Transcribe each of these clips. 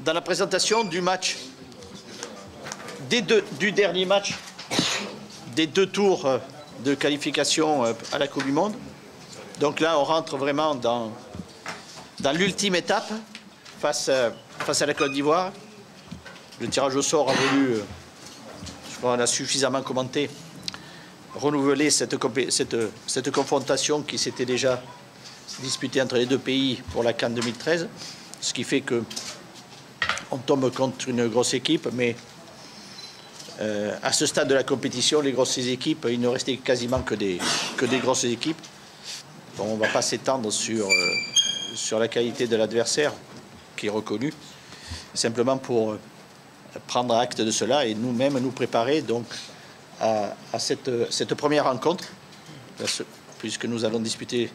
dans la présentation du match, du dernier match, des 2 tours de qualification à la Coupe du Monde. Donc là, on rentre vraiment dans l'ultime étape face à la Côte d'Ivoire. Le tirage au sort a voulu, je crois qu'on a suffisamment commenté, renouveler cette confrontation qui s'était déjà disputée entre les 2 pays pour la CAN 2013, ce qui fait qu'on tombe contre une grosse équipe, mais à ce stade de la compétition, les grosses équipes, il ne restait quasiment que des grosses équipes. Bon, on ne va pas s'étendre sur la qualité de l'adversaire qui est reconnu, simplement pour prendre acte de cela et nous-mêmes nous préparer donc à cette première rencontre, puisque nous allons disputer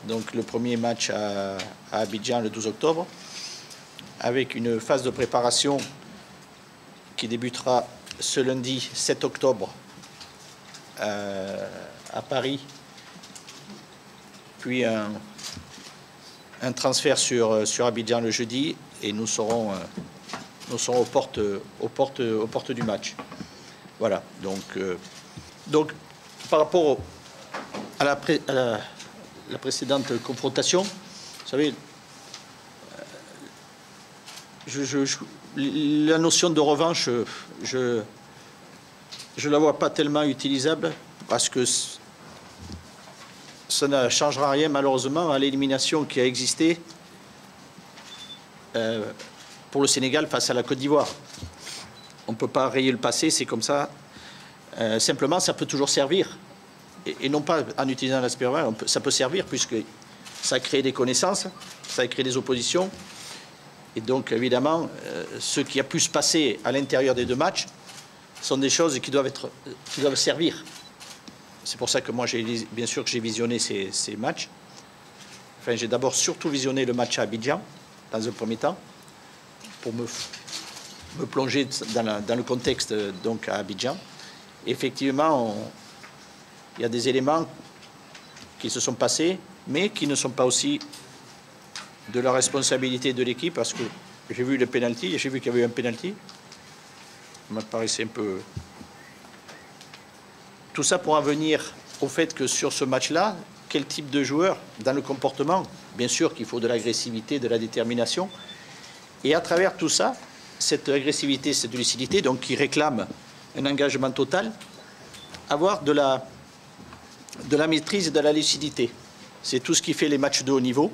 donc le premier match à Abidjan le 12 octobre, avec une phase de préparation qui débutera ce lundi 7 octobre à Paris, puis un transfert sur Abidjan le jeudi, et nous serons aux portes du match. Voilà, donc par rapport à la précédente confrontation, vous savez, la notion de revanche, je ne la vois pas tellement utilisable, parce que ça ne changera rien malheureusement à l'élimination qui a existé pour le Sénégal face à la Côte d'Ivoire. On ne peut pas rayer le passé, c'est comme ça. Simplement, ça peut toujours servir. Et non pas en utilisant l'aspect verbal, ça peut servir puisque ça crée des connaissances, ça crée des oppositions. Et donc, évidemment, ce qui a pu se passer à l'intérieur des 2 matchs sont des choses qui doivent servir. C'est pour ça que moi, bien sûr, que j'ai visionné ces matchs. Enfin, j'ai d'abord surtout visionné le match à Abidjan, dans un premier temps, pour me plonger dans le contexte donc à Abidjan. Effectivement, il y a des éléments qui se sont passés, mais qui ne sont pas aussi de la responsabilité de l'équipe, parce que j'ai vu le penalty, et j'ai vu qu'il y avait eu un penalty. Ça me paraissait un peu... Tout ça pour en venir au fait que sur ce match-là, quel type de joueur dans le comportement? Bien sûr qu'il faut de l'agressivité, de la détermination. Et à travers tout ça, cette agressivité, cette lucidité, donc qui réclame un engagement total, avoir de la maîtrise et de la lucidité. C'est tout ce qui fait les matchs de haut niveau,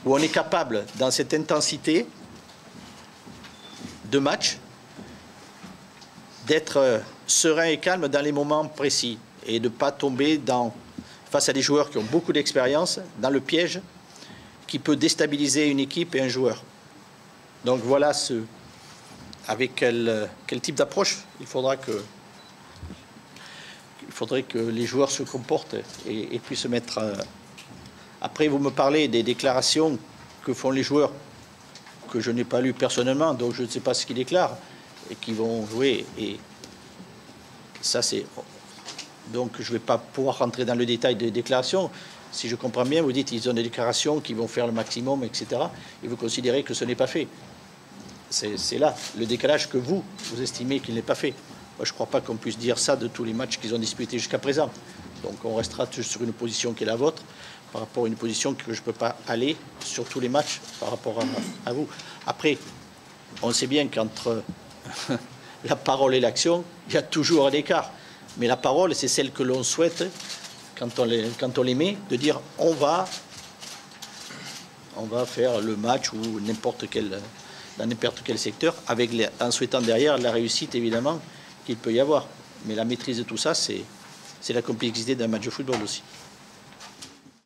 où on est capable, dans cette intensité de match, d'être serein et calme dans les moments précis et de ne pas tomber face à des joueurs qui ont beaucoup d'expérience, dans le piège qui peut déstabiliser une équipe et un joueur. Donc voilà avec quel type d'approche il faudrait que les joueurs se comportent et puissent se mettre... Après, vous me parlez des déclarations que font les joueurs, que je n'ai pas lues personnellement, donc je ne sais pas ce qu'ils déclarent, et qui vont jouer. Et ça, c'est... Donc, je ne vais pas pouvoir rentrer dans le détail des déclarations. Si je comprends bien, vous dites qu'ils ont des déclarations qui vont faire le maximum, etc. Et vous considérez que ce n'est pas fait. C'est là le décalage que vous estimez qu'il n'est pas fait. Moi, je ne crois pas qu'on puisse dire ça de tous les matchs qu'ils ont disputés jusqu'à présent. Donc, on restera sur une position qui est la vôtre, par rapport à une position que je ne peux pas aller sur tous les matchs par rapport à vous. Après, on sait bien qu'entre la parole et l'action, il y a toujours un écart. Mais la parole, c'est celle que l'on souhaite, quand on les met, de dire on va faire le match ou dans n'importe quel secteur, en souhaitant derrière la réussite, évidemment, qu'il peut y avoir. Mais la maîtrise de tout ça, c'est la complexité d'un match de football aussi.